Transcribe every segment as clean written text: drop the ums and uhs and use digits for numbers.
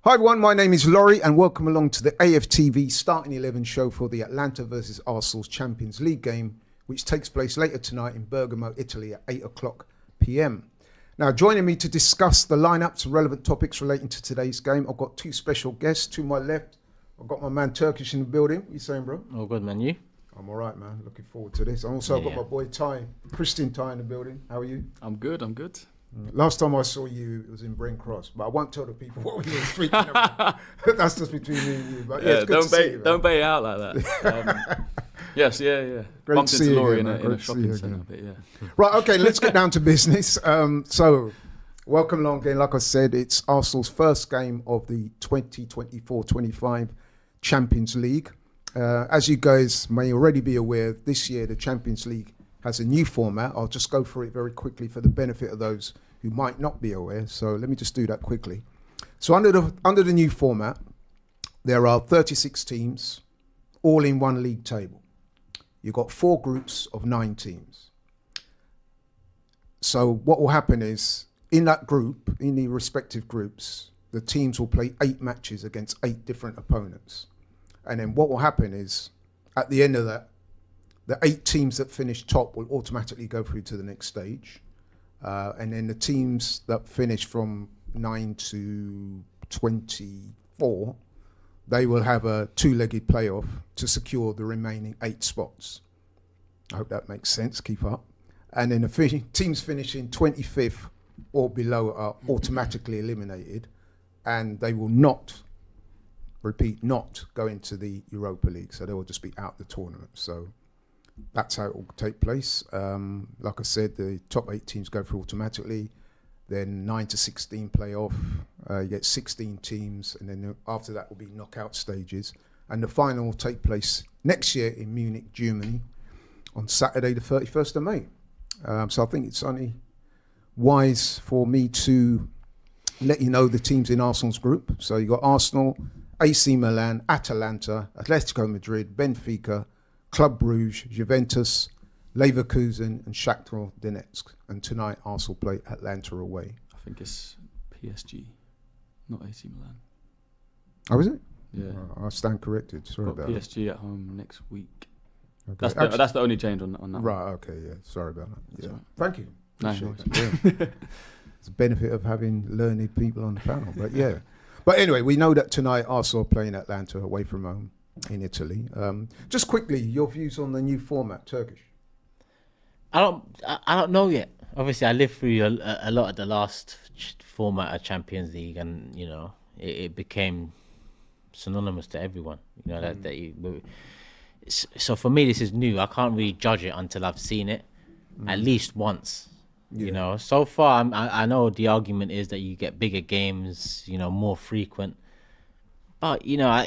Hi everyone, my name is Laurie and welcome along to the AFTV Starting 11 show for the Atalanta versus Arsenal's Champions League game, which takes place later tonight in Bergamo, Italy at 8 o'clock p.m. Now, joining me to discuss the lineups and relevant topics relating to today's game, I've got two special guests. To my left, I've got my man Turkish in the building. What you saying, bro? All good, man. You? I'm all right, man. Looking forward to this. And also, I've got my boy Ty, Christian Ty in the building. How are you? I'm good. Last time I saw you, it was in Bryn Cross, but I won't tell the people what we were speaking about. That's just between me and you. But yeah, it's good to see you, don't bait it out like that. Yes, yeah. Great Bumped to see into you Laurie again, in a shopping centre, but yeah. Right, okay, let's get down to business. So, welcome along again. Like I said, it's Arsenal's first game of the 2024-25 Champions League. As you guys may already be aware, this year the Champions League has a new format. I'll just go through it very quickly for the benefit of those who might not be aware. So let me just do that quickly. So under the new format, there are 36 teams, all in one league table. You've got 4 groups of 9 teams. So what will happen is, in that group, in the respective groups, the teams will play 8 matches against 8 different opponents. And then what will happen is, at the end of that, the 8 teams that finish top will automatically go through to the next stage. And then the teams that finish from 9 to 24, they will have a 2-legged playoff to secure the remaining 8 spots. I hope that makes sense. Keep up. And then the teams finishing 25th or below are automatically eliminated, and they will not go into the Europa League. So they will just be out the tournament. So that's how it will take place. Like I said, the top 8 teams go through automatically. Then 9 to 16 playoff. You get 16 teams, and then after that will be knockout stages. And the final will take place next year in Munich, Germany, on Saturday, the 31st of May. So I think it's only wise for me to let you know the teams in Arsenal's group. So you got Arsenal, AC Milan, Atalanta, Atletico Madrid, Benfica, Club Brugge, Juventus, Leverkusen and Shakhtar Donetsk. And tonight Arsenal play Atalanta away. I think it's PSG, not AC Milan. Oh, is it? Yeah. I stand corrected. Sorry about that. PSG at home next week. Okay. That's the only change on that. Right, okay, yeah. Sorry about that. Yeah. Right. Thank you. Nice. It's a benefit of having learned people on the panel, but yeah. But anyway, we know that tonight Arsenal are playing Atlanta away from home in Italy. Just quickly, your views on the new format, Turkish? I don't know yet. Obviously, I lived through a lot of the last format of Champions League, and you know, it became synonymous to everyone. You know so for me, this is new. I can't really judge it until I've seen it at least once. Yeah. You know, so far I know the argument is that you get bigger games, you know, more frequent. But you know,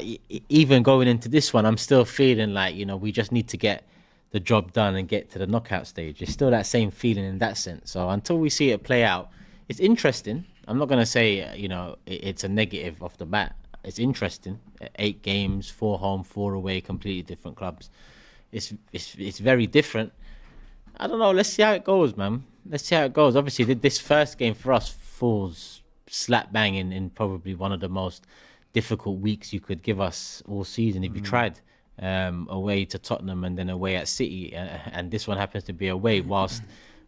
even going into this one, I'm still feeling like, you know, we just need to get the job done and get to the knockout stage. It's still that same feeling in that sense. So until we see it play out, it's interesting. I'm not going to say, you know, it's a negative off the bat. It's interesting. 8 games, 4 home, 4 away, completely different clubs. It's very different. I don't know. Let's see how it goes, man. Let's see how it goes. Obviously, this first game for us falls slap bang in probably one of the most difficult weeks you could give us all season if you tried. Away to Tottenham and then away at City. And this one happens to be away, whilst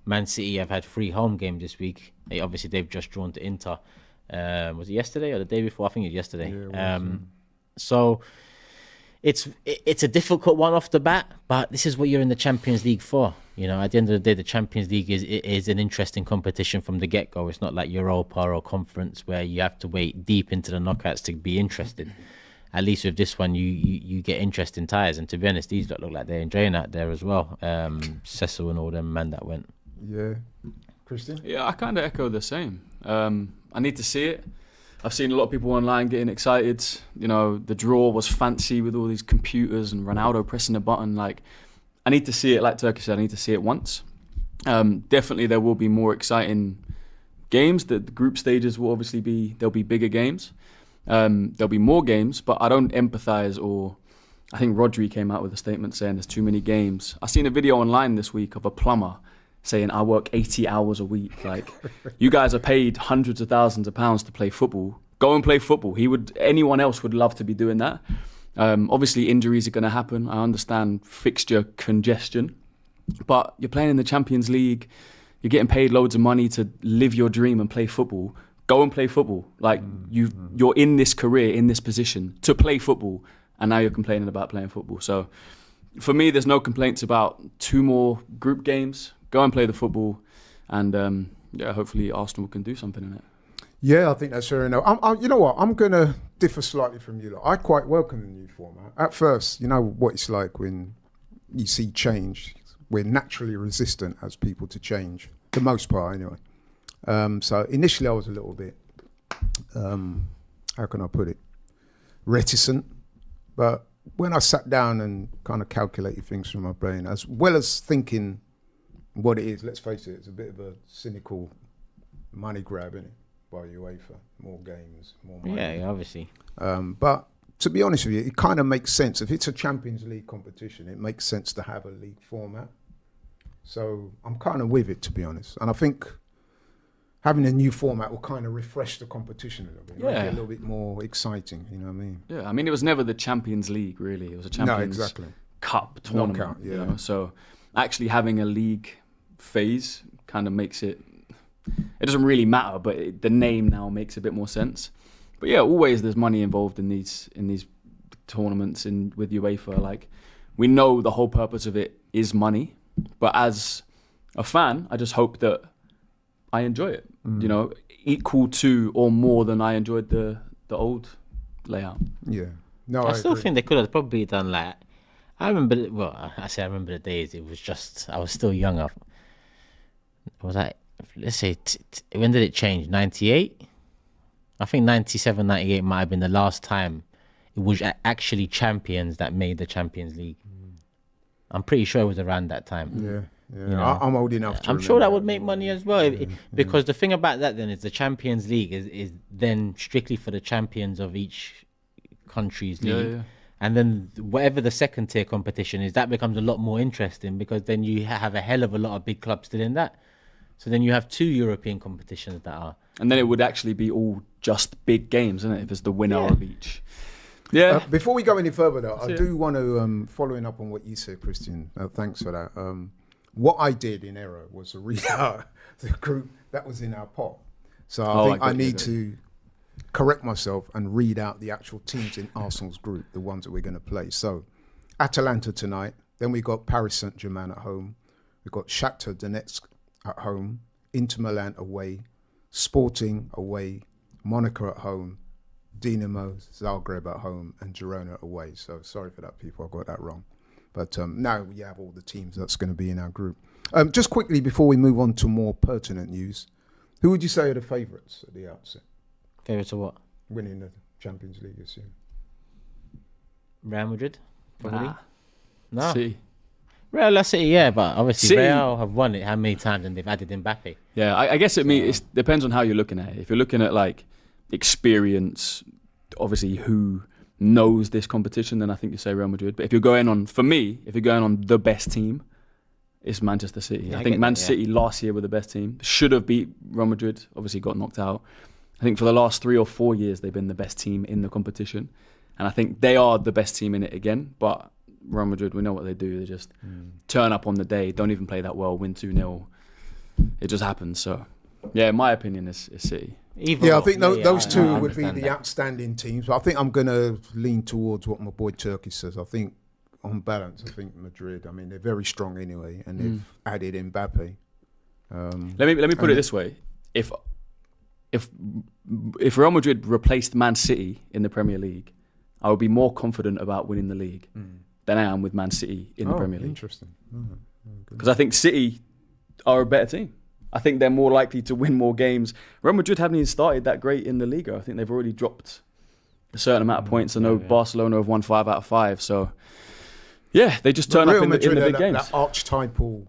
Man City have had 3 home games this week. Obviously, they've just drawn to Inter. Was it yesterday or the day before? I think it was yesterday. Yeah, it was, so it's a difficult one off the bat, but this is what you're in the Champions League for. You know, at the end of the day, the Champions League is an interesting competition from the get-go. It's not like Europa or Conference where you have to wait deep into the knockouts to be interested. At least with this one, you get interesting ties. And to be honest, these look like they're enjoying that there as well. Cecil and all them man that went. Yeah. Christian? Yeah, I kind of echo the same. I need to see it. I've seen a lot of people online getting excited. You know, the draw was fancy with all these computers and Ronaldo pressing a button. Like, I need to see it, like Turkish said, I need to see it once. Definitely there will be more exciting games. The group stages will obviously there'll be bigger games. There'll be more games, but I don't empathise, or I think Rodri came out with a statement saying there's too many games. I seen a video online this week of a plumber saying I work 80 hours a week. Like, you guys are paid hundreds of thousands of pounds to play football. Go and play football. Anyone else would love to be doing that. Obviously, injuries are going to happen. I understand fixture congestion, but you're playing in the Champions League. You're getting paid loads of money to live your dream and play football. Go and play football. Like you're in this career, in this position to play football, and now you're complaining about playing football. So, for me, there's no complaints about 2 more group games. Go and play the football, and hopefully Arsenal can do something in it. Yeah, I think that's fair enough. You know what? I'm going to differ slightly from you. I quite welcome the new format. At first, you know what it's like when you see change. We're naturally resistant as people to change, the most part anyway. So initially I was a little bit, how can I put it, reticent. But when I sat down and kind of calculated things from my brain, as well as thinking what it is, let's face it, it's a bit of a cynical money grab, isn't it? By UEFA, more games, more money. Yeah, obviously. But to be honest with you, it kind of makes sense. If it's a Champions League competition, it makes sense to have a league format. So I'm kind of with it, to be honest. And I think having a new format will kind of refresh the competition a little bit. Make it a little bit more exciting, you know what I mean? Yeah, I mean, it was never the Champions League, really. It was a Champions Cup tournament. Knockout, yeah. You know? So actually having a league phase kind of makes it doesn't really matter, but the name now makes a bit more sense. But yeah, always there's money involved in these tournaments with UEFA. Like, we know the whole purpose of it is money, but as a fan, I just hope that I enjoy it. You know, equal to or more than I enjoyed the old layout. Yeah. No, I still agree. think they could have probably done like, I remember the days, it was just, I was still young. It was like, let's say, when did it change? 98? I think 97, 98 might have been the last time it was actually champions that made the Champions League. I'm pretty sure it was around that time. Yeah. You know, I'm old enough to I'm sure that remember would make money as well. Because the thing about that then is the Champions League is then strictly for the champions of each country's league. Yeah. And then whatever the second tier competition is, that becomes a lot more interesting because then you have a hell of a lot of big clubs still in that. So then you have 2 European competitions that are. And then it would actually be all just big games, isn't it? If it's the winner of each. Yeah. Before we go any further, though, I do want to, following up on what you said, Christian, thanks for that. What I did in error was to read out the group that was in our pot. So I think I need to correct myself and read out the actual teams in Arsenal's group, the ones that we're going to play. So Atalanta tonight. Then we got Paris Saint-Germain at home. We've got Shakhtar Donetsk at home. Inter Milan away. Sporting away. Monaco at home. Dinamo Zagreb at home. And Girona away. So sorry for that, people. I got that wrong. But now we have all the teams that's going to be in our group. Just quickly, before we move on to more pertinent news, who would you say are the favourites at the outset? Favourites of what? Winning the Champions League this year. Real Madrid? Probably. No. City. Real City, yeah, but obviously City. Real have won it how many times and they've added Mbappe. Yeah, I guess it depends on how you're looking at it. If you're looking at like experience, obviously who knows this competition, then I think you say Real Madrid. But if you're going on the best team, it's Manchester City. Yeah, I think Manchester City last year were the best team. Should have beat Real Madrid, obviously got knocked out. I think for the last 3 or 4 years, they've been the best team in the competition. And I think they are the best team in it again. But Real Madrid, we know what they do. They just turn up on the day, don't even play that well, win 2-0. It just happens. So, yeah, in my opinion, it's City. I think those two I would be the that. outstanding teams. But I think I'm going to lean towards what my boy Turkey says. I think, on balance, I think Madrid. I mean, they're very strong anyway, and they've added Mbappe. Let me put it this way: if Real Madrid replaced Man City in the Premier League, I would be more confident about winning the league than I am with Man City in the Premier League. Interesting. Because I think City are a better team. I think they're more likely to win more games. Real Madrid haven't even started that great in the Liga. I think they've already dropped a certain amount of points. I know Barcelona have won 5 out of 5. So, yeah, they just turn up in the big games. That archetypal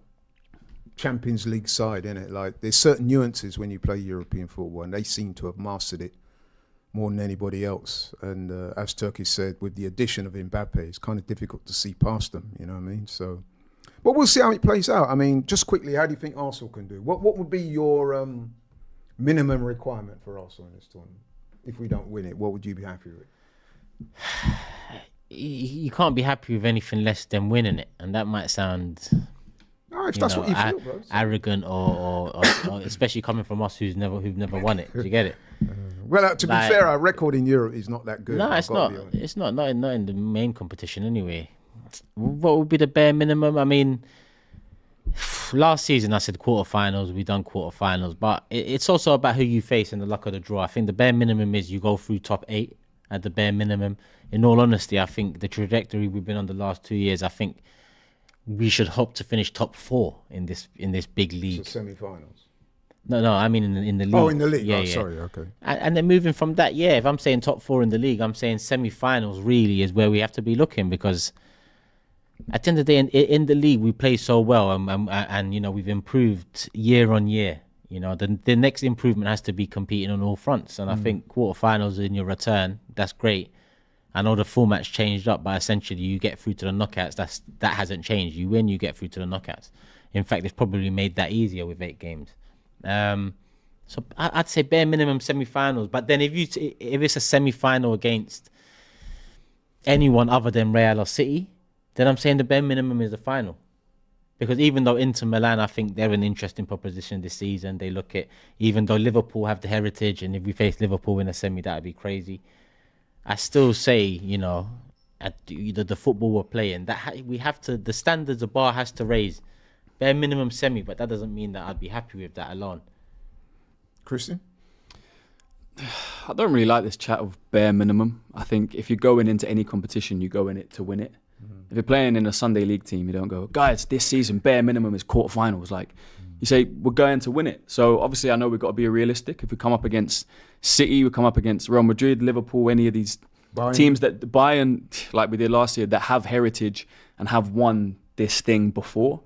Champions League side, innit? Like, there's certain nuances when you play European football, and they seem to have mastered it more than anybody else. And as Turkey said, with the addition of Mbappe, it's kind of difficult to see past them, you know what I mean? So, but we'll see how it plays out. I mean, just quickly, how do you think Arsenal can do? What would be your minimum requirement for Arsenal in this tournament? if we don't win it, what would you be happy with? You can't be happy with anything less than winning it, and that might sound No, if that's what you feel, bro. arrogant or especially coming from us who've never won it. Do you get it? Well, to be fair, our record in Europe is not that good. No, it's not. It's not in the main competition anyway. What would be the bare minimum? I mean, last season I said quarterfinals. We done quarterfinals, but it's also about who you face and the luck of the draw. I think the bare minimum is you go through top 8 at the bare minimum. In all honesty, I think the trajectory we've been on the last 2 years, I think we should hope to finish top 4 in this big league. So semi-finals. No, I mean in the league. Oh, in the league. Yeah. Sorry, okay. And then moving from that, if I'm saying top 4 in the league, I'm saying semi-finals really is where we have to be looking, because at the end of the day, in the league we play so well, and you know, we've improved year on year. You know, the next improvement has to be competing on all fronts, and I think quarterfinals in your return, that's great. I know the format's changed up, but essentially you get through to the knockouts. That hasn't changed. You win, you get through to the knockouts. In fact, they've probably made that easier with 8 games. So I'd say bare minimum semi-finals. But then if it's a semi-final against anyone other than Real or City, then I'm saying the bare minimum is the final. Because even though Inter Milan, I think they're an interesting proposition this season. They look at, even though Liverpool have the heritage, and if we face Liverpool in a semi, that would be crazy. I still say, you know, at the football we're playing, we have to, the standards, the bar has to raise. Bare minimum semi, but that doesn't mean that I'd be happy with that alone. Christian? I don't really like this chat of bare minimum. I think if you're going into any competition, you go in it to win it. If you're playing in a Sunday league team, you don't go, guys, this season bare minimum is quarterfinals. Like, you say, we're going to win it. So obviously I know we've got to be realistic. If we come up against City, we come up against Real Madrid, Liverpool, any of these teams that Bayern, like we did last year, that have heritage and have won this thing before,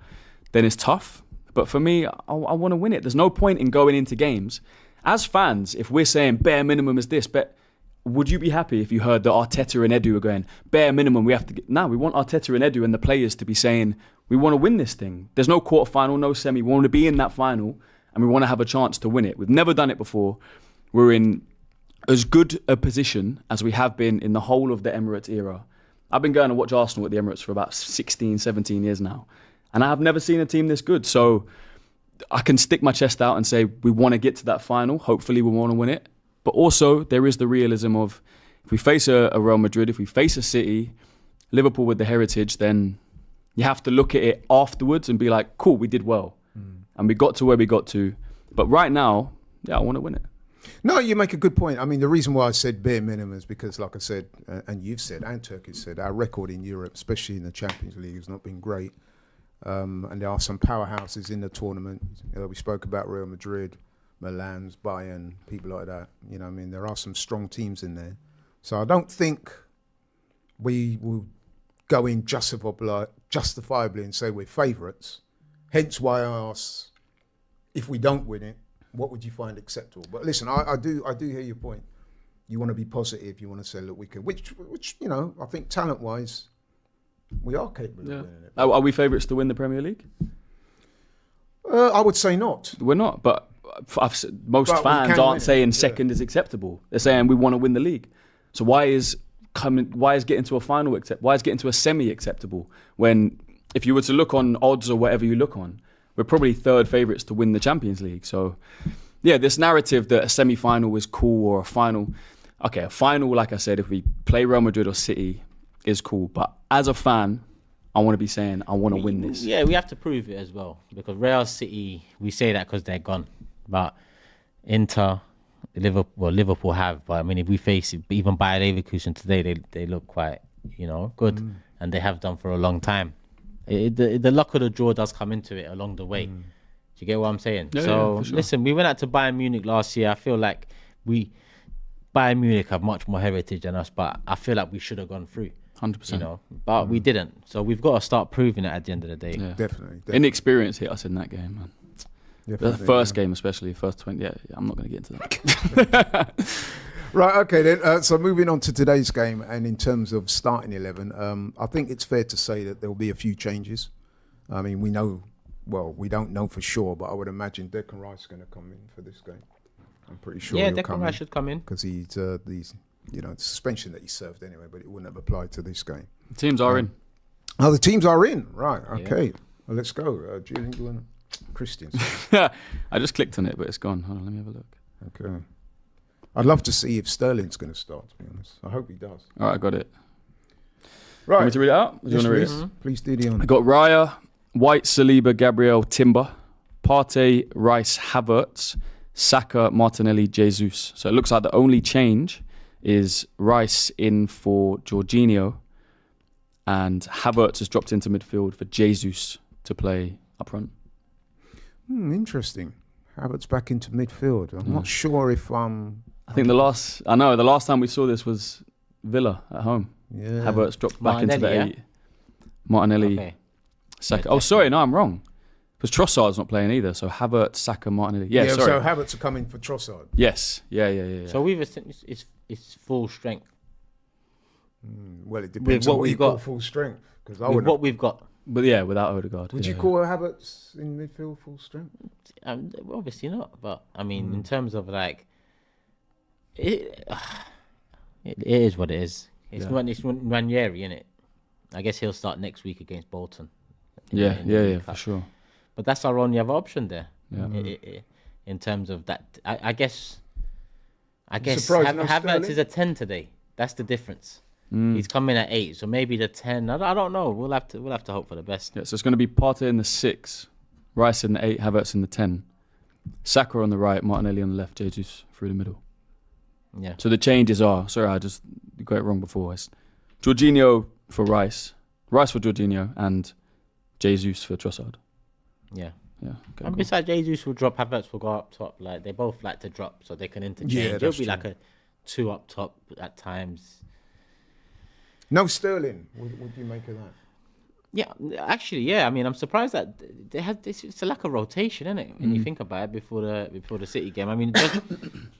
then it's tough. But for me, I want to win it. There's no point in going into games. As fans, if we're saying bare minimum is this, but would you be happy if you heard that Arteta and Edu are going, bare minimum, we have to get... No, we want Arteta and Edu and the players to be saying, we want to win this thing. There's no quarterfinal, no semi. We want to be in that final and we want to have a chance to win it. We've never done it before. We're in as good a position as we have been in the whole of the Emirates era. I've been going to watch Arsenal at the Emirates for about 16, 17 years now. And I have never seen a team this good. So I can stick my chest out and say, we want to get to that final. Hopefully we want to win it. But also there is the realism of, if we face a Real Madrid, if we face a City, Liverpool with the heritage, then you have to look at it afterwards and be like, cool, we did well. And we got to where we got to. But right now, I want to win it. No, you make a good point. I mean, the reason why I said bare minimum is because, like I said, and you've said, and Turkey said, our record in Europe, especially in the Champions League, has not been great. And there are some powerhouses in the tournament. We spoke about Real Madrid, Milan's, Bayern, people like that. You know what I mean? There are some strong teams in there. So I don't think we will go in justifiably and say we're favourites. Hence why I asked, if we don't win it, what would you find acceptable? But listen, I do hear your point. You want to be positive. You want to say, look, we can, which you know, I think talent-wise, we are capable of winning it. Are we favourites to win the Premier League? I would say not. We're not, but most fans aren't saying second is acceptable. They're saying we want to win the league. So why is getting to a final why is getting to a semi acceptable, when if you were to look on odds or whatever you look on, we're probably third favourites to win the Champions League. So yeah, this narrative that a semi-final is cool or a final, okay, a final, like I said, if we play Real Madrid or City is cool, but as a fan, I want to be saying I want to win this. Yeah, we have to prove it as well, because Real, City, we say that because they're gone, but Inter, Liverpool have, but I mean, if we face even Bayer Leverkusen today, they look quite, you know, good, and they have done for a long time. The luck of the draw does come into it along the way. Do you get what I'm saying? Yeah, so sure. Listen, we went out to Bayern Munich last year. I feel like Bayern Munich have much more heritage than us, but I feel like we should have gone through. 100%. You know, but we didn't. So we've got to start proving it at the end of the day. Yeah. Definitely. Inexperience hit us in that game, man. The first game especially, first 20, I'm not going to get into that. Right, okay then. So moving on to today's game, and in terms of starting 11, I think it's fair to say that there will be a few changes. I mean, we don't know for sure, but I would imagine Declan Rice is going to come in for this game. I'm pretty sure Yeah, he'll come Declan Rice in should come in. because he's the suspension that he served anyway, but it wouldn't have applied to this game. Teams are in. Oh, the teams are in, right? Okay, well, let's go. Julian, you want Christians? I just clicked on it, but it's gone. Hold on, let me have a look. Okay. I'd love to see if Sterling's going to start. To be honest, I hope he does. All right, I got it. Right. Want me to read it out? Do you want to read it? Please do the I honour. got Raya, White, Saliba, Gabriel, Timber, Partey, Rice, Havertz, Saka, Martinelli, Jesus. So it looks like the only change is Rice in for Jorginho, and Havertz has dropped into midfield for Jesus to play up front. Interesting. Havertz back into midfield. I'm not sure if I think the last time we saw this was Villa at home. Yeah. Havertz dropped back into the Martinelli, 8. Martinelli, Okay. Saka. Oh, sorry, no, I'm wrong. Because Trossard's not playing either. So Havertz, Saka, Martinelli. Yeah, sorry. So Havertz are coming for Trossard. Yes. Yeah. So it's full strength Well, it depends what on what we've you call got. full strength. Because I with would. what we've got. But yeah, without Odegaard. Would yeah. you call Havertz in midfield full strength? Obviously not, but I mean, in terms of like, it is what it is. It's Ranieri, isn't it? I guess he'll start next week against Bolton. Yeah, in the League for Cup. sure. But that's our only other option there. Yeah. In terms of that, I guess Surprised no Havertz Sterling? is a 10 today. That's the difference. He's coming at 8, so maybe the 10. I don't know. We'll have to hope for the best. Yeah, so it's going to be Partey in the 6, Rice in the 8, Havertz in the 10, Saka on the right, Martinelli on the left, Jesus through the middle. Yeah. So the changes are, sorry, I just got it wrong before. It's Jorginho for Rice for Jorginho, and Jesus for Trossard. Yeah. Yeah. Okay, And cool. besides, Jesus will drop, Havertz will go up top. Like they both like to drop, so they can interchange. Yeah, It'll that's be true. like a 2 up top at times. No Sterling. What do you make of that? Yeah, actually, yeah. I mean, I'm surprised that they had this. It's a lack of rotation, isn't it? When you think about it before the City game. I mean, just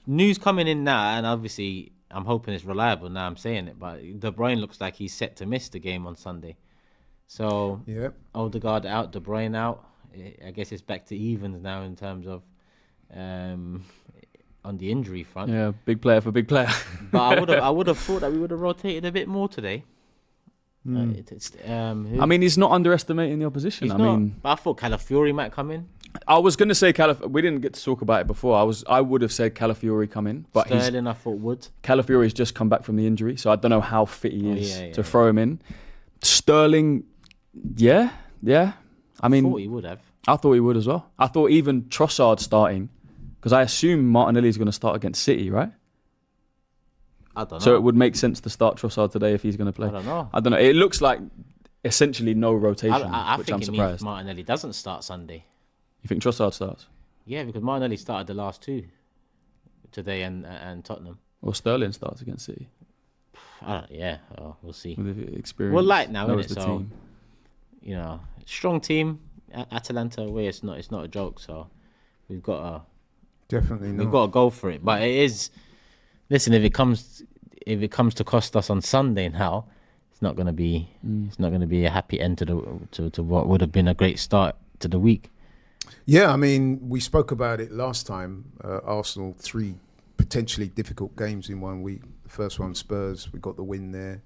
news coming in now, and obviously, I'm hoping it's reliable. Now I'm saying it, but De Bruyne looks like he's set to miss the game on Sunday. So Yeah. Odegaard out, De Bruyne out. I guess it's back to evens now in terms of on the injury front. Yeah, big player for big player. But I would have thought that we would have rotated a bit more today. I mean, he's not underestimating the opposition. But I thought Calafiori might come in. I was going to say we didn't get to talk about it before. I would have said Calafiori come in, but Sterling, I thought would. Calafiori's just come back from the injury, so I don't know how fit he is to yeah. throw him in. Sterling, yeah. I mean, Thought he would have. I thought he would as well. I thought even Trossard starting, because I assume Martinelli's going to start against City, right? I don't know. So it would make sense to start Trossard today if he's going to play. I don't know. It looks like essentially no rotation, I which think I'm it means surprised. Martinelli doesn't start Sunday. You think Trossard starts? Yeah, because Martinelli started the last 2 today and Tottenham. Or Sterling starts against City? We'll see. With the experience. We're light now, knows isn't it? the So, team. strong team. Atalanta away, it's not a joke. So we've got Definitely not. to go for it. But it is. Listen, if it comes to cost us on Sunday now, it's not going to be a happy end to what would have been a great start to the week. Yeah, I mean, we spoke about it last time. Arsenal 3 potentially difficult games in 1 week. The first one, Spurs, we got the win there.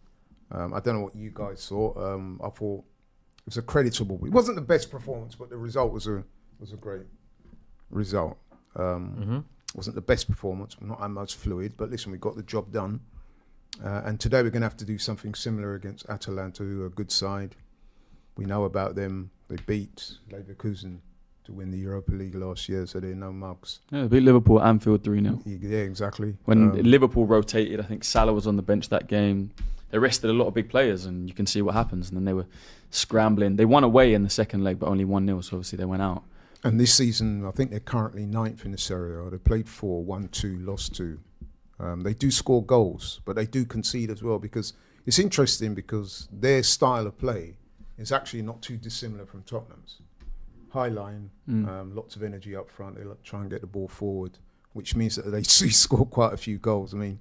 I don't know what you guys thought. I thought it was a creditable. It wasn't the best performance, but the result was a great result. Wasn't the best performance, not our most fluid, but listen, we got the job done. And today we're going to have to do something similar against Atalanta, who are a good side. We know about them. They beat Leverkusen to win the Europa League last year, so they're no mugs. Yeah, they beat Liverpool at Anfield 3-0. Yeah, exactly. When Liverpool rotated, I think Salah was on the bench that game. They rested a lot of big players, and you can see what happens. And then they were scrambling. They won away in the second leg, but only 1-0, so obviously they went out. And this season, I think they're currently 9th in the Serie A. They played 4, won 2, lost 2. They do score goals, but they do concede as well, because it's interesting because their style of play is actually not too dissimilar from Tottenham's. High line, lots of energy up front. They try and get the ball forward, which means that they do score quite a few goals. I mean,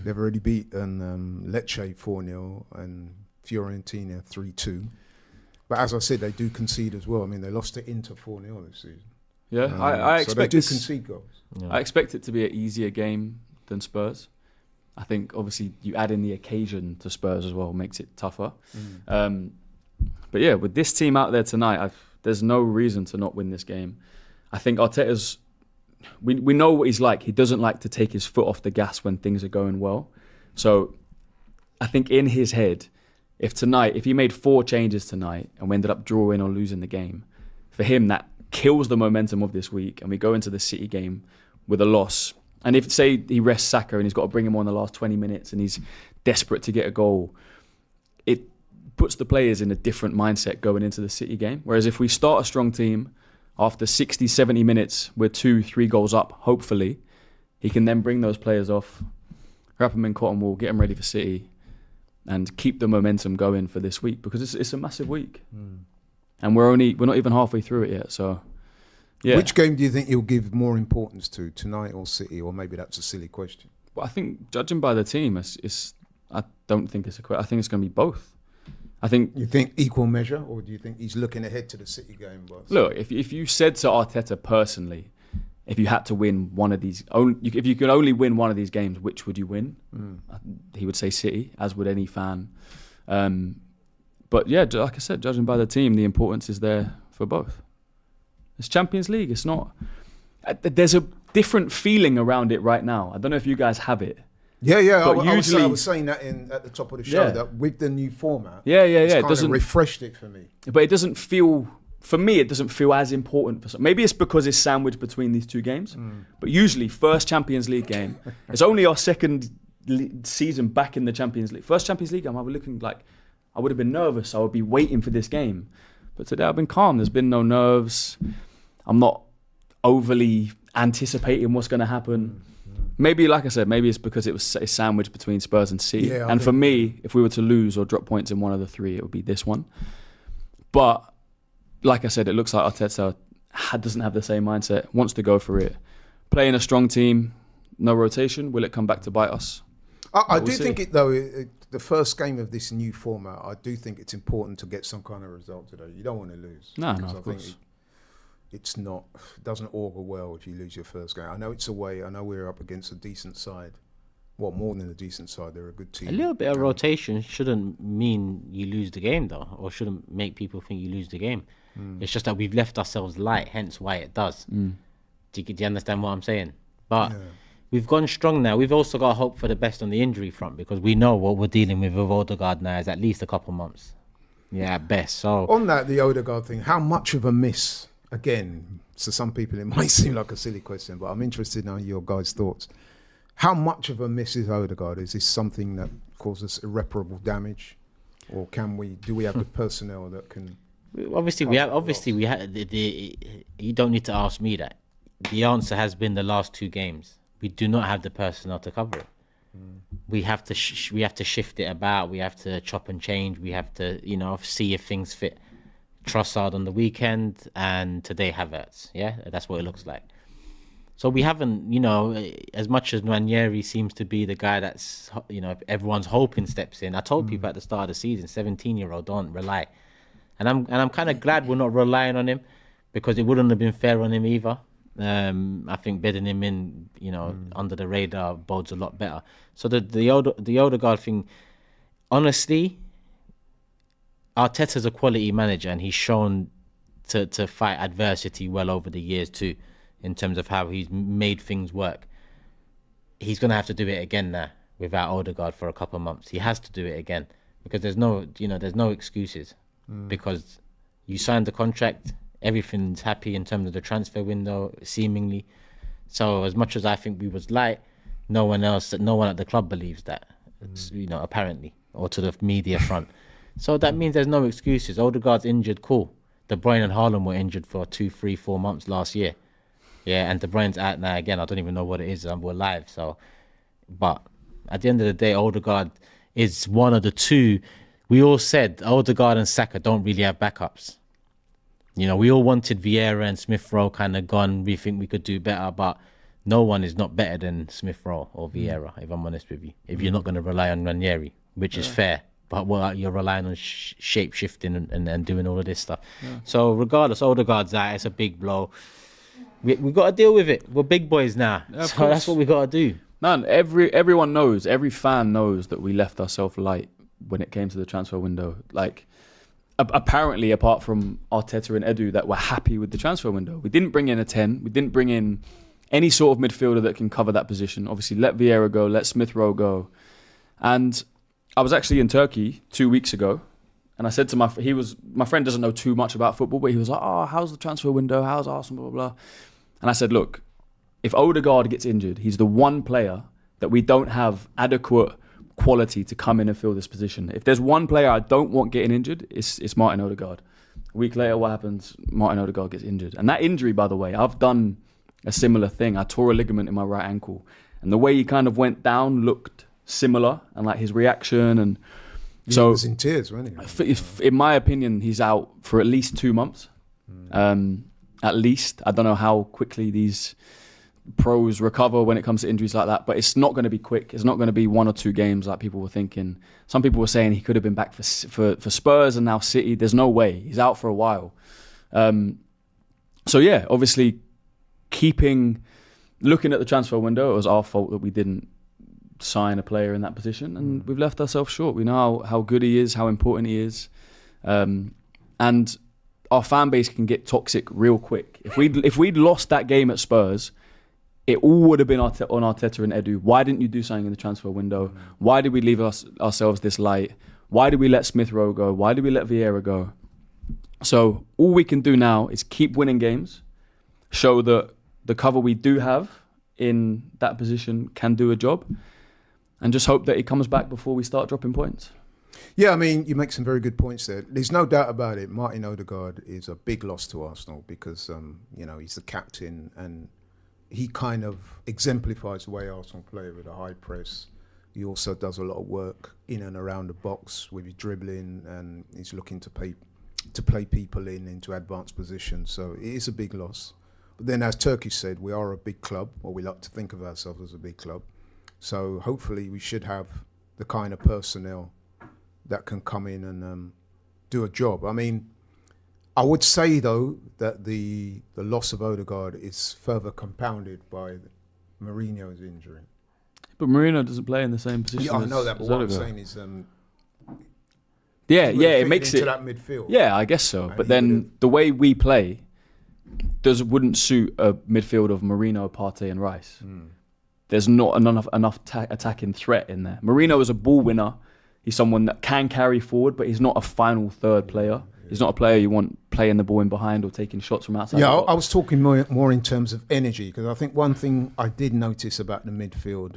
they've already beaten Lecce 4-0 and Fiorentina 3-2. But as I said, they do concede as well. I mean, they lost to Inter 4-0 this season. Yeah, I so they expect do this, concede goals. Yeah. I expect it to be an easier game than Spurs. I think obviously you add in the occasion to Spurs as well, makes it tougher. But yeah, with this team out there tonight, there's no reason to not win this game. I think Arteta's, we know what he's like. He doesn't like to take his foot off the gas when things are going well. So I think in his head, if he made 4 changes tonight and we ended up drawing or losing the game, for him that kills the momentum of this week, and we go into the City game with a loss. And if, say, he rests Saka and he's got to bring him on the last 20 minutes and he's desperate to get a goal, it puts the players in a different mindset going into the City game. Whereas if we start a strong team, after 60, 70 minutes, we're 2-3 goals up, hopefully, he can then bring those players off, wrap them in cotton wool, get them ready for City, and keep the momentum going for this week, because it's a massive week. And we're not even halfway through it yet, so... Yeah. Which game do you think you'll give more importance to, tonight or City? Or maybe that's a silly question. But I think, judging by the team, I don't think it's a question. I think it's going to be both. I think... You think equal measure, or do you think he's looking ahead to the City game? Look, if you said to Arteta personally, if you had to win one of these... If you could only win one of these games, which would you win? He would say City, as would any fan. But yeah, like I said, judging by the team, the importance is there for both. It's Champions League. It's not... There's a different feeling around it right now. I don't know if you guys have it. Yeah. But I was saying that at the top of the show, that with the new format, it's kind of refreshed it for me. But it doesn't feel... For me, it doesn't feel as important. For some. Maybe it's because it's sandwiched between these 2 games. But usually, first Champions League game, it's only our second season back in the Champions League. First Champions League game, I was looking like... I would have been nervous. I would be waiting for this game. But today I've been calm. There's been no nerves. I'm not overly anticipating what's going to happen. Maybe, like I said, maybe it's because it's sandwiched between Spurs and City. Yeah, and for me, if we were to lose or drop points in one of the 3, it would be this one. But, like I said, it looks like Arteta doesn't have the same mindset, wants to go for it. Playing a strong team, no rotation, will it come back to bite us? I do think it, though, the first game of this new format, I do think it's important to get some kind of result today. You don't want to lose. No, of course. It doesn't augur well if you lose your first game. I know it's away. I know we're up against a decent side. Well, more than a decent side. They're a good team. A little bit of rotation shouldn't mean you lose the game, though, or shouldn't make people think you lose the game. It's just that we've left ourselves light, hence why it does. Do you understand what I'm saying? But we've gone strong now. We've also got hope for the best on the injury front, because we know what we're dealing with Odegaard now is at least a couple months. Yeah, at best. So on that, the Odegaard thing, how much of a miss... Again, to some people it might seem like a silly question, but I'm interested in your guys' thoughts. How much of a miss is Odegaard? Is this something that causes irreparable damage, or do we have the personnel that can? Obviously, we have. You don't need to ask me that. The answer has been the last 2 games. We do not have the personnel to cover it. We have to shift it about. We have to chop and change. We have to see if things fit. Trossard on the weekend, and today Havertz. Yeah, that's what it looks like. So we haven't, as much as Nwaneri seems to be the guy that's, everyone's hoping steps in. I told people at the start of the season, 17-year-old, don't rely. And I'm kind of glad we're not relying on him, because it wouldn't have been fair on him either. I think bedding him in, under the radar bodes a lot better. So the Odegaard thing, honestly, Arteta's a quality manager, and he's shown to fight adversity well over the years too, in terms of how he's made things work. He's going to have to do it again now without Odegaard for a couple of months. He has to do it again, because there's no excuses, because you signed the contract, everything's happy in terms of the transfer window, seemingly. So as much as I think we was light, no one at the club believes that, apparently, or to the media front. So that means there's no excuses. Odegaard's injured, cool. De Bruyne and Haaland were injured for 2, 3, 4 months last year. Yeah, and De Bruyne's out now again. I don't even know what it is. We're live. So, but at the end of the day, Odegaard is one of the 2. We all said Odegaard and Saka don't really have backups. We all wanted Vieira and Smith Rowe kind of gone. We think we could do better, but no one is not better than Smith Rowe or Vieira, if I'm honest with you. If you're not going to rely on Ranieri, which is fair. But you're relying on shape shifting and doing all of this stuff. Yeah. So regardless, Odegaard's out. It's a big blow. We got to deal with it. We're big boys now, Yeah, of so course. that's what we got to do. Man, everyone knows, every fan knows that we left ourselves light when it came to the transfer window. Like, apparently, apart from Arteta and Edu, that we're happy with the transfer window. We didn't bring in a 10. We didn't bring in any sort of midfielder that can cover that position. Obviously, let Vieira go, let Smith Rowe go. And I was actually in Turkey 2 weeks ago, and I said to my friend doesn't know too much about football, but he was like, "Oh, how's the transfer window? How's Arsenal? Blah blah blah." And I said, "Look, if Odegaard gets injured, he's the one player that we don't have adequate quality to come in and fill this position. If there's one player I don't want getting injured, it's Martin Odegaard." A week later, what happens? Martin Odegaard gets injured. And that injury, by the way, I've done a similar thing. I tore a ligament in my right ankle. And the way he kind of went down looked similar, and like his reaction. And so he was in tears, wasn't he? in my opinion, he's out for at least 2 months. At least. I don't know how quickly these pros recover when it comes to injuries like that, but it's not going to be quick. It's not going to be 1 or 2 games like people were thinking. Some people were saying he could have been back for Spurs and now City. There's no way. He's out for a while. So yeah, obviously looking at the transfer window, it was our fault that we didn't sign a player in that position, and we've left ourselves short. We know how good he is, how important he is, and our fan base can get toxic real quick. If we'd lost that game at Spurs, it all would have been on Arteta and Edu. Why didn't you do something in the transfer window? Why did we leave ourselves this light? Why did we let Smith Rowe go? Why did we let Vieira go? So all we can do now is keep winning games, show that the cover we do have in that position can do a job, and just hope that he comes back before we start dropping points. Yeah, I mean, you make some very good points there. There's no doubt about it. Martin Odegaard is a big loss to Arsenal because, he's the captain and he kind of exemplifies the way Arsenal play with a high press. He also does a lot of work in and around the box with his dribbling, and he's looking to play people into advanced positions. So it is a big loss. But then, as Turkish said, we are a big club, or we like to think of ourselves as a big club. So hopefully we should have the kind of personnel that can come in and do a job. I mean, I would say, though, that the loss of Odegaard is further compounded by Mourinho's injury. But Mourinho doesn't play in the same position. Yeah, I know that, but what I'm saying is... it makes into it... that midfield. Yeah, I guess so. But then the way we play wouldn't suit a midfield of Mourinho, Partey and Rice. There's not enough attacking threat in there. Mourinho is a ball winner. He's someone that can carry forward, but he's not a final third player. He's not a player you want playing the ball in behind or taking shots from outside. Yeah, I was talking more in terms of energy, because I think one thing I did notice about the midfield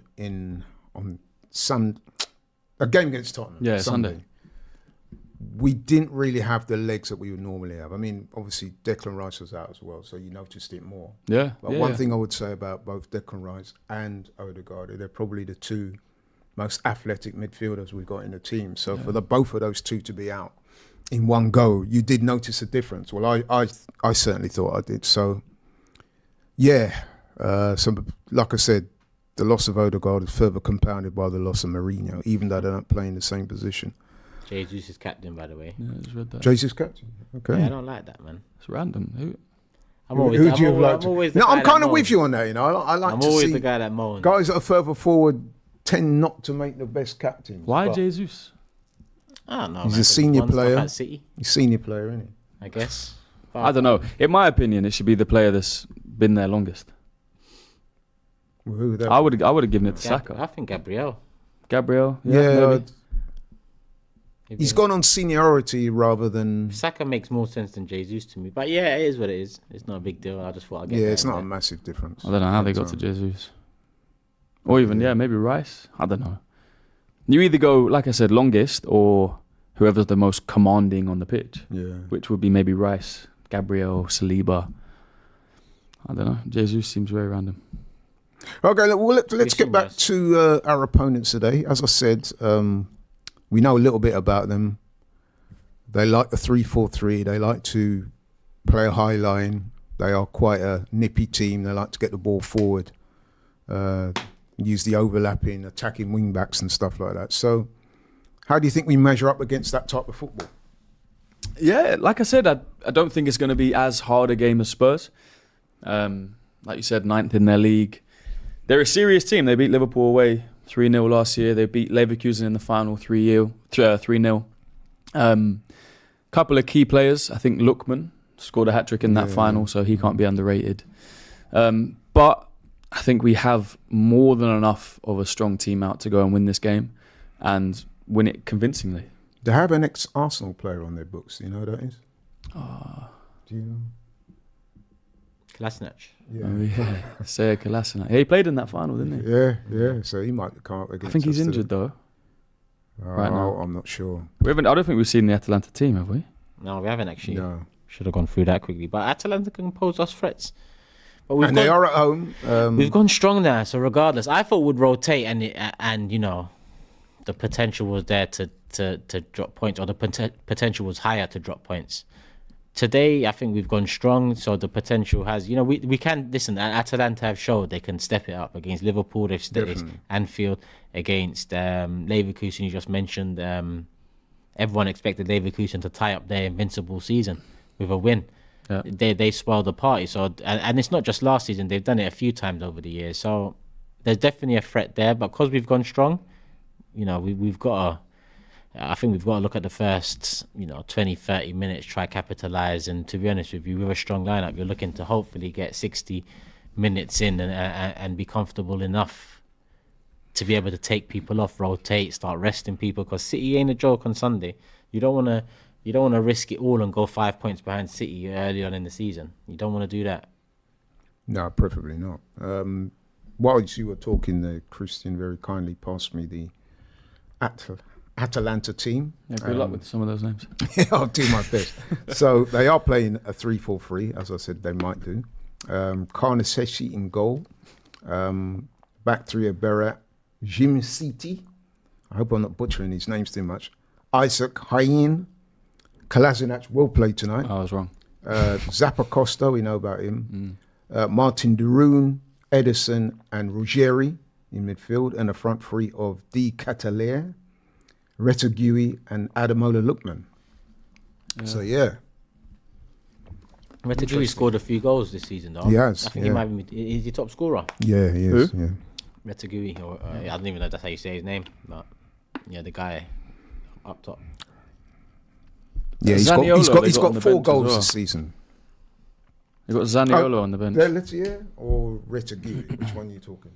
on a game against Tottenham. Yeah, Sunday. We didn't really have the legs that we would normally have. I mean, obviously Declan Rice was out as well, so you noticed it more. Yeah. But one thing I would say about both Declan Rice and Odegaard, they're probably the two most athletic midfielders we've got in the team. So for both of those two to be out in one go, you did notice a difference. Well, I certainly thought I did. So, yeah. So, like I said, the loss of Odegaard is further compounded by the loss of Mourinho, even though they don't play in the same position. Jesus is captain, by the way. Yeah, I just read that. Jesus captain. Okay. Yeah, I don't like that, man. It's random. Who do you like? No, I'm kind of with you on that. You know, I like I'm to always see the guy that moans. guys that are further forward tend not to make the best captains. Why but Jesus? I don't know. He's man, a senior player. At City, He's a senior player, isn't he? I guess. I don't know. In my opinion, it should be the player that's been there longest. Well, who would that I would have given it to Saka. I think Gabriel. Gabriel. Yeah, maybe. he's gone on seniority rather than... Saka makes more sense than Jesus to me. But yeah, it is what it is. It's not a big deal. I just thought I'd get Yeah, that it's in not a there. massive difference. I don't know how they got to Jesus. Or even, maybe Rice. I don't know. You either go, like I said, longest, or whoever's the most commanding on the pitch. Yeah. Which would be maybe Rice, Gabriel, Saliba. I don't know. Jesus seems very random. Okay, well, let's get back to our opponents today. As I said, we know a little bit about them. They like the 3-4-3. They like to play a high line. They are quite a nippy team. They like to get the ball forward, use the overlapping, attacking wing backs and stuff like that. So how do you think we measure up against that type of football? Yeah, like I said, I don't think it's going to be as hard a game as Spurs. like you said, 9th in their league. They're a serious team. They beat Liverpool away 3-0 last year. They beat Leverkusen in the final 3-0. Couple of key players. I think Lookman scored a hat-trick in that final, so he can't be underrated. But I think we have more than enough of a strong team out to go and win this game and win it convincingly. They have an ex-Arsenal player on their books. Do you know who that is? Do you know? Kolasinac. Yeah. Oh, yeah. Sead Kolasinac. He played in that final, didn't he? Yeah. So he might come up against I think he's us injured, though. Right now. I'm not sure. I don't think we've seen the Atalanta team, have we? No, we haven't actually. No. Should have gone through that quickly. But Atalanta can pose us threats. But They are at home. We've gone strong there, so regardless, I thought we'd rotate, and you know, the potential was there to drop points, or the potential was higher to drop points. Today, I think we've gone strong, so the potential has, you know, we can listen. Atalanta have showed they can step it up against Liverpool. They've stepped Anfield against Leverkusen. You just mentioned. Everyone expected Leverkusen to tie up their invincible season with a win. Yeah. They spoiled the party. So and it's not just last season; they've done it a few times over the years. So there's definitely a threat there. But because we've gone strong, you know, we've got to. I think we've got to look at the first, 20, 30 minutes, try capitalise. And to be honest with you, with a strong lineup, you're looking to hopefully get 60 minutes in and be comfortable enough to be able to take people off, rotate, start resting people. Because City ain't a joke on Sunday. You don't want to risk it all and go 5 points behind City early on in the season. You don't want to do that. No, preferably not. While you were talking, Christian very kindly passed me the Atalanta team. Yeah, good luck with some of those names. Yeah, I'll do my best. So they are playing a 3-4-3, as I said they might do. Karnaseshi in goal. Back three of Berat. Jim City. I hope I'm not butchering these names too much. Isaac Hayin. Kolasinac will play tonight. I was wrong. Zappa Costa, we know about him. Martin Deroon, Edison and Ruggeri in midfield. And a front three of Di Cataleya, Retegui and Ademola Lookman. Yeah. So, yeah. Retegui scored a few goals this season, though. He has. I think he might be. Is he top scorer? Yeah, he is. Yeah. Retegui, or I don't even know if that's how you say his name, but yeah, the guy up top. Yeah, he's got 4 goals this season. You've got Zaniolo on the bench. Or Retegui? Which one are you talking?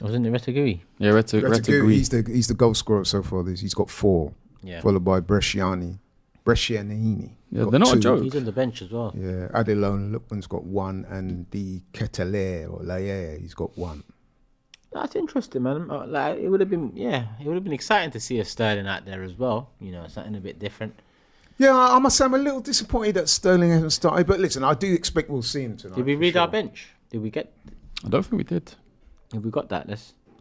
Wasn't it Retegui? Yeah, Retegui. He's the goal scorer so far. He's got 4, followed by Brescianini. Yeah, they're not 2. A joke. He's on the bench as well. Yeah, Ademola Lookman's got 1, and Di Cataleya or Laye, he's got 1. That's interesting, man. Like it would have been exciting to see a Sterling out there as well. Something a bit different. Yeah, I must say I'm a little disappointed that Sterling hasn't started. But listen, I do expect we'll see him tonight. Did we read our bench? Did we get? I don't think we did. Have we got that?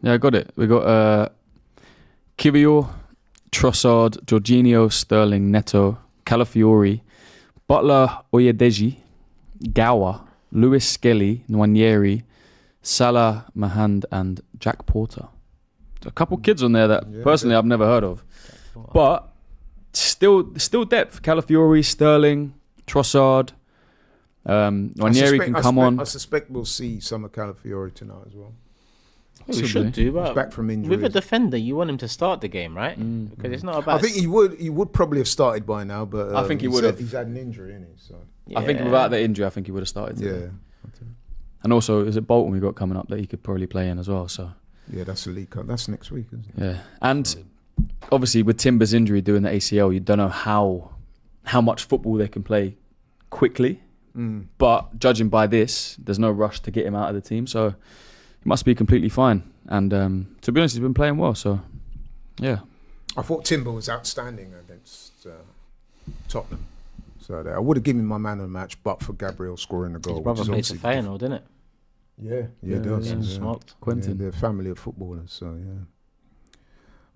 Yeah, I got it. We got Kiwior, Trossard, Jorginho, Sterling, Neto, Calafiori, Butler, Oyedeji, Gower, Lewis Skelly, Nwaneri, Salah, Mahand, and Jack Porter. A couple kids on there that personally I've never heard of, but still depth. Calafiori, Sterling, Trossard, Nwaneri can come on. I suspect we'll see some of Calafiori tonight as well. We should do, but he's back from injury. With a defender, you want him to start the game, right? Because it's not about. I think he would probably have started by now, but I think he would have. He's had an injury, isn't he? So I think without the injury, I think he would have started. Yeah. And also, is it Bolton we got coming up that he could probably play in as well? So yeah, that's a League Cup. That's next week, isn't it? Yeah, and obviously with Timber's injury doing the ACL, you don't know how much football they can play quickly. But judging by this, there's no rush to get him out of the team, so he must be completely fine. And to be honest, he's been playing well. So yeah, I thought Timber was outstanding against Tottenham. So I would have given him my man of the match, but for Gabriel scoring the goal. His brother played for Feyenoord, didn't it? Yeah, he does. Yeah, smoked. Quentin. Yeah, they're a family of footballers, so yeah.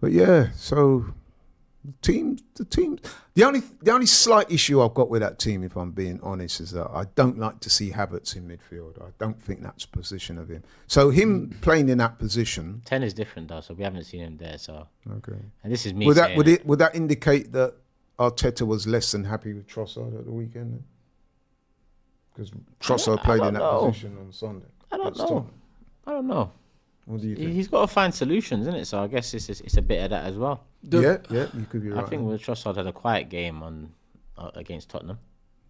But yeah, so the team. The only slight issue I've got with that team, if I'm being honest, is that I don't like to see Havertz in midfield. I don't think that's the position of him. So him playing in that position. 10 is different though, so we haven't seen him there. So okay. And this is me. Would that indicate that Arteta was less than happy with Trossard at the weekend? Because Trossard played in that position on Sunday. I don't know. What do you think? He's got to find solutions, isn't it? So I guess it's a bit of that as well. Yeah, you could be right. I think Trossard had a quiet game against Tottenham.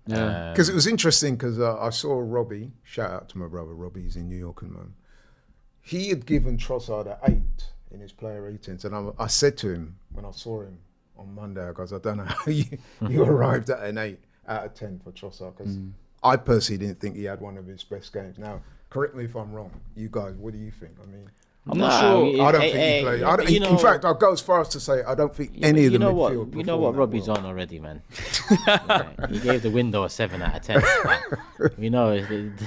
Yeah. Because it was interesting because I saw Robbie, shout out to my brother Robbie, he's in New York and man. He had given Trossard an 8 in his player ratings, and I said to him when I saw him on Monday, because I don't know how you arrived at an 8 out of 10 for Trossard, because I personally didn't think he had one of his best games. Now, correct me if I'm wrong. You guys, what do you think? I mean, I'm not sure. I don't think he played. In fact, I'll go as far as to say I don't think any of the midfield. You know what Robbie's on already, man. He gave the window a 7 out of 10. You know,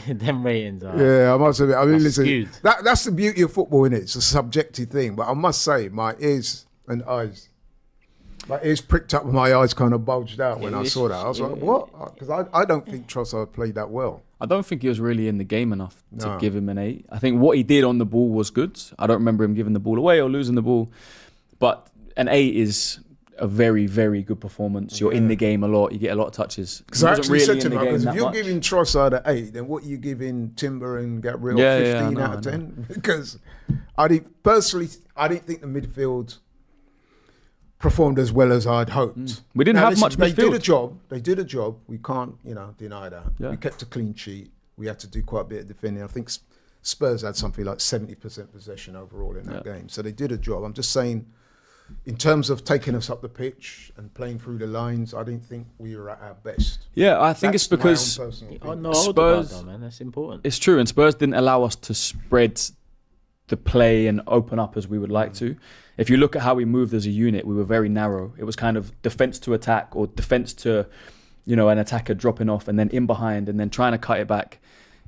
them ratings are. Yeah, I must admit. I mean, listen, skewed. that's the beauty of football, innit? It's a subjective thing. But I must say, my ears and eyes. My ears pricked up and my eyes kind of bulged out when I saw that. I was like, what? Because I don't think Trossard played that well. I don't think he was really in the game enough to give him an 8. I think what he did on the ball was good. I don't remember him giving the ball away or losing the ball. But an 8 is a very, very good performance. You're in the game a lot. You get a lot of touches. Because I actually said to him, because if you're giving Trossard an 8, then what are you giving Timber and Gabriel 15 out of 10? Because I didn't think the midfield performed as well as I'd hoped. We didn't have much midfield. They did a job. We can't, deny that. Yeah. We kept a clean sheet. We had to do quite a bit of defending. I think Spurs had something like 70% possession overall in that game. So they did a job. I'm just saying, in terms of taking us up the pitch and playing through the lines, I didn't think we were at our best. Yeah, I think it's because Spurs, man, that's important. It's true, and Spurs didn't allow us to spread the play and open up as we would like to. If you look at how we moved as a unit, we were very narrow. It was kind of defence to attack or defence to, an attacker dropping off and then in behind and then trying to cut it back.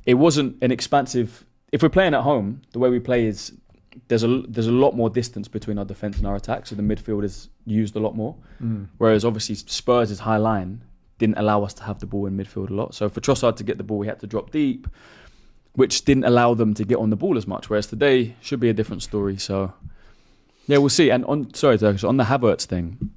It wasn't an expansive... If we're playing at home, the way we play is there's a lot more distance between our defence and our attack, so the midfield is used a lot more. Whereas obviously Spurs' high line didn't allow us to have the ball in midfield a lot. So for Trossard to get the ball, we had to drop deep, which didn't allow them to get on the ball as much. Whereas today should be a different story. So... yeah, we'll see. And on the Havertz thing,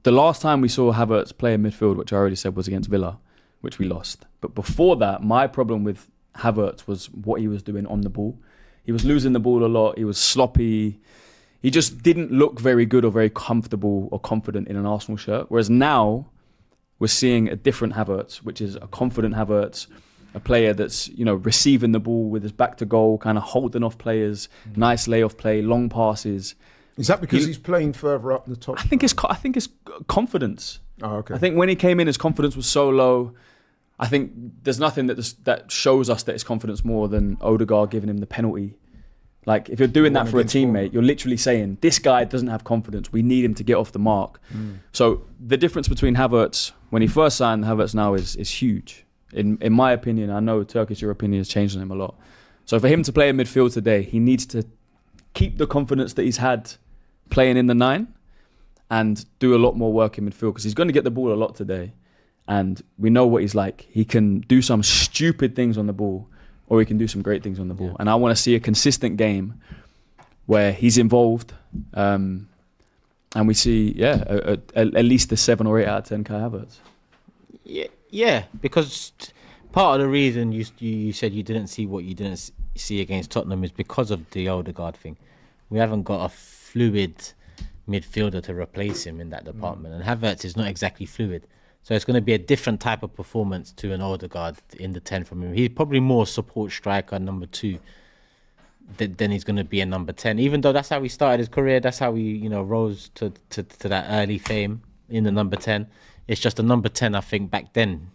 the last time we saw Havertz play in midfield, which I already said was against Villa, which we lost. But before that, my problem with Havertz was what he was doing on the ball. He was losing the ball a lot. He was sloppy. He just didn't look very good or very comfortable or confident in an Arsenal shirt. Whereas now, we're seeing a different Havertz, which is a confident Havertz, a player that's, receiving the ball with his back to goal, kind of holding off players, nice layoff play, long passes. Is that because he's playing further up the top? I think it's confidence. Oh, okay. I think when he came in, his confidence was so low. I think there's nothing that shows us that his confidence more than Odegaard giving him the penalty. Like, if you're doing that for a teammate, you're literally saying, this guy doesn't have confidence. We need him to get off the mark. So the difference between Havertz, when he first signed, Havertz now is huge. In my opinion, I know Turkish, your opinion has changed on him a lot. So for him to play in midfield today, he needs to keep the confidence that he's had playing in the 9 and do a lot more work in midfield, because he's going to get the ball a lot today. And we know what he's like. He can do some stupid things on the ball, or he can do some great things on the ball. Yeah. And I want to see a consistent game where he's involved, and we see, at least the 7 or 8 out of 10 Kai Havertz. Yeah, because part of the reason you said you didn't see what you didn't see against Tottenham is because of the Odegaard thing. We haven't got a fluid midfielder to replace him in that department, and Havertz is not exactly fluid. So it's going to be a different type of performance to an Odegaard in the 10 from him. He's probably more support striker, number 2, than he's going to be a number 10. Even though that's how he started his career, that's how he rose to that early fame in the number 10. It's just a number 10, I think, back then,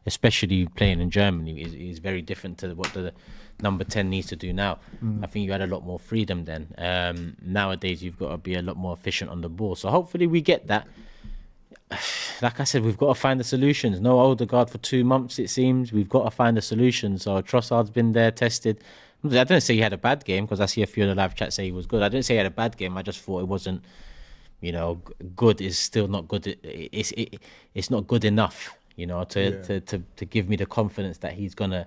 especially playing in Germany, is very different to what the number 10 needs to do now. I think you had a lot more freedom then. Nowadays, you've got to be a lot more efficient on the ball. So hopefully we get that. Like I said, we've got to find the solutions. No Odegaard for 2 months, it seems. We've got to find the solutions. So Trossard's been there, tested. I didn't say he had a bad game, because I see a few of the live chats say he was good. I didn't say he had a bad game. I just thought it wasn't... good is still not good. It's not good enough, to give me the confidence that he's gonna,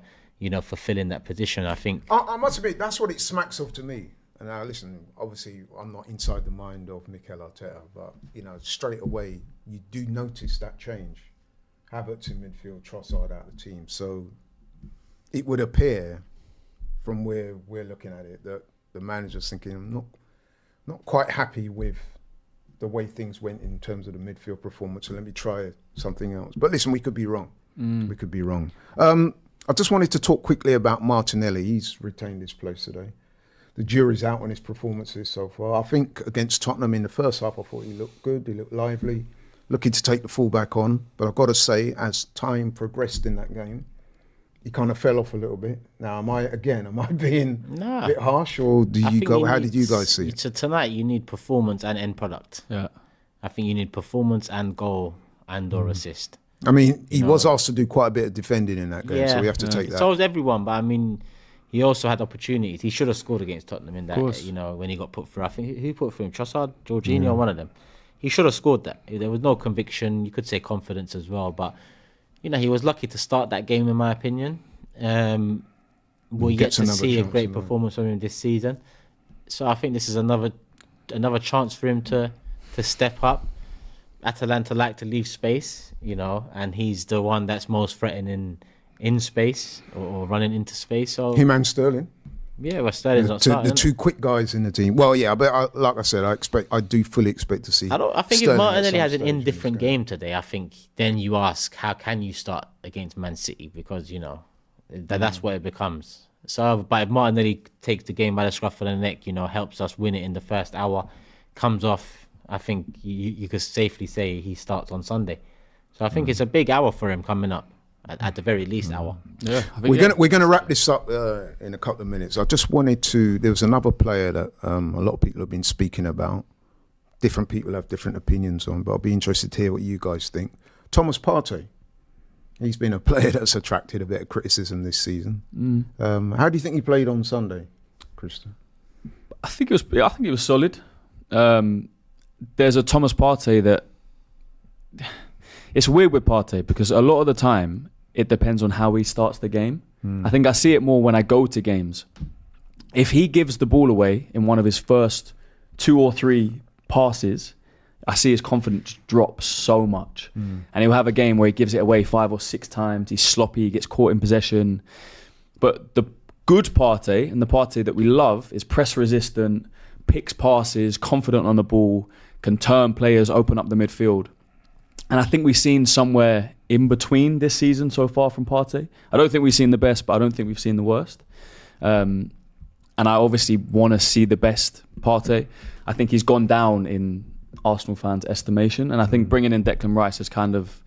fulfill in that position. I think I must admit that's what it smacks of to me. And now, listen, obviously I'm not inside the mind of Mikel Arteta, but straight away you do notice that change, Havertz in midfield, Trossard out of the team. So it would appear, from where we're looking at it, that the manager's thinking, I'm not quite happy with the way things went in terms of the midfield performance, so let me try something else. But listen, we could be wrong. We could be wrong. I just wanted to talk quickly about Martinelli. He's retained his place today. The jury's out on his performances so far. I think against Tottenham in the first half, I thought he looked good, he looked lively, looking to take the fullback on. But I've got to say, as time progressed in that game, he kind of fell off a little bit. Now, am I being a bit harsh, or how did you guys see it? So tonight, you need performance and end product. Yeah, I think you need performance and goal and/or assist. I mean, he was asked to do quite a bit of defending in that game, so we have to take that. So was everyone, but I mean, he also had opportunities. He should have scored against Tottenham in that, when he got put through. I think, who put through him? Trossard, Jorginho, one of them. He should have scored that. There was no conviction. You could say confidence as well, but, he was lucky to start that game, in my opinion. We'll yet to see a great performance from him this season. So I think this is another chance for him to step up. Atalanta like to leave space, and he's the one that's most threatening in space or running into space. So him and Sterling. Yeah, well, Sterling's not starting. The two quick guys in the team. Well, yeah, but like I said, I do fully expect to see. I think if Martinelli has an indifferent game today, I think then you ask, how can you start against Man City? Because that's what it becomes. So, but if Martinelli takes the game by the scruff of the neck, helps us win it in the first hour, comes off, I think you could safely say he starts on Sunday. So I think it's a big hour for him coming up, at the very least hour. Yeah, we're gonna wrap this up in a couple of minutes. I just wanted to. There was another player that a lot of people have been speaking about. Different people have different opinions on, but I'll be interested to hear what you guys think. Thomas Partey. He's been a player that's attracted a bit of criticism this season. How do you think he played on Sunday, Christian? I think he was solid. There's a Thomas Partey that it's weird with Partey because a lot of the time it depends on how he starts the game. I think I see it more when I go to games. If he gives the ball away in one of his first 2 or 3 passes, I see his confidence drop so much. And he'll have a game where he gives it away 5 or 6 times. He's sloppy, he gets caught in possession. But the good Partey and the Partey that we love is press resistant, picks passes, confident on the ball, can turn players, open up the midfield. And I think we've seen somewhere in between this season so far from Partey. I don't think we've seen the best, but I don't think we've seen the worst. And I obviously want to see the best Partey. I think he's gone down in Arsenal fans' estimation. And I think bringing in Declan Rice has kind of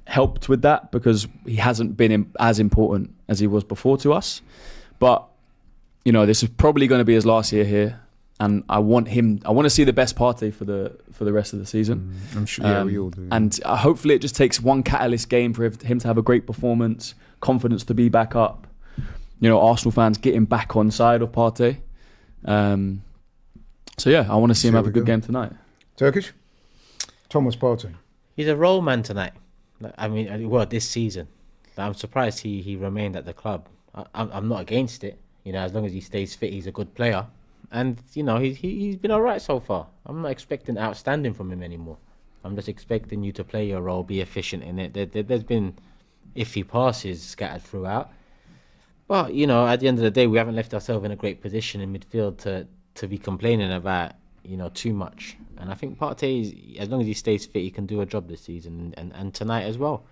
helped with that because he hasn't been as important as he was before to us. But, this is probably going to be his last year here. And I want to see the best Partey for the rest of the season. I'm sure we all do. And hopefully it just takes one catalyst game for him to have a great performance, confidence to be back up. Arsenal fans getting back on side of Partey. So yeah, I want to see him have a good game tonight. Turkish? Thomas Partey. He's a role man tonight. I mean, this season. I'm surprised he remained at the club. I'm not against it. As long as he stays fit, he's a good player. And, he's been all right so far. I'm not expecting outstanding from him anymore. I'm just expecting you to play your role, be efficient in it. There's been iffy passes scattered throughout. But, at the end of the day, we haven't left ourselves in a great position in midfield to be complaining about, too much. And I think Partey, as long as he stays fit, he can do a job this season and tonight as well.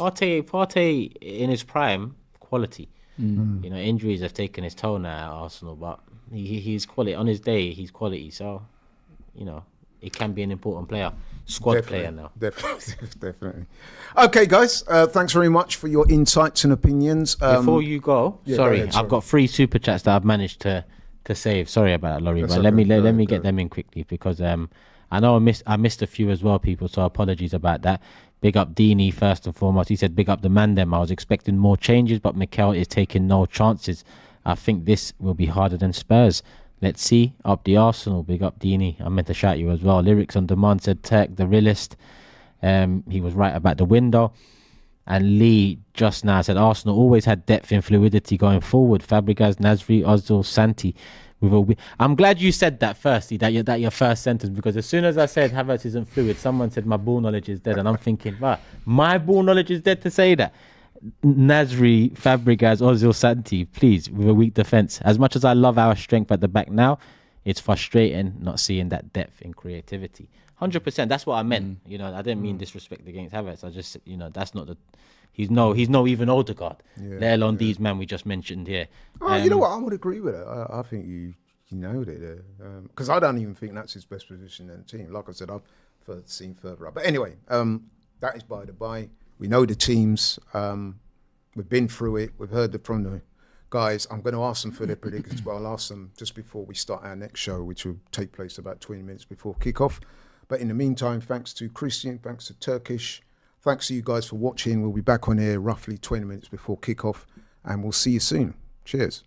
Partey in his prime, quality. Injuries have taken his toll now at Arsenal, but he's quality. On his day, he's quality. So, he can be an important player. Squad player now. Definitely. Okay, guys. Thanks very much for your insights and opinions. Before you go, sorry, I've got 3 super chats that I've managed to save. Sorry about that, Laurie, but let me get them in quickly because I know I missed a few as well, people. So apologies about that. Big up Dini first and foremost. He said, big up the man them. I was expecting more changes, but Mikel is taking no chances. I think this will be harder than Spurs. Let's see. Up the Arsenal. Big up Dini. I meant to shout you as well. Lyrics on Demand said, Turk, the realist. He was right about the window. And Lee just now said, Arsenal always had depth and fluidity going forward. Fabregas, Nasri, Ozil, Santi I'm glad you said that firstly, that your first sentence, because as soon as I said Havertz isn't fluid, someone said my ball knowledge is dead, and I'm thinking, right, my ball knowledge is dead to say that. Nasri, Fabregas, Ozil, Santi, please, with a weak defence. As much as I love our strength at the back now, it's frustrating not seeing that depth in creativity. 100%. That's what I meant. You know, I didn't mean disrespect against Havertz. I just, you know, that's not the. He's no even Odegaard, let alone these men we just mentioned here. Oh, you know what? I would agree with it. I think you nailed it there. Because I don't even think that's his best position in the team. Like I said, I've seen further up. But anyway, that is by the by. We know the teams. We've been through it. We've heard from the guys. I'm going to ask them for their predictions, but I'll ask them just before we start our next show, which will take place about 20 minutes before kickoff. But in the meantime, thanks to Christian, thanks to Turkish, thanks to you guys for watching. We'll be back on air roughly 20 minutes before kickoff, and we'll see you soon. Cheers.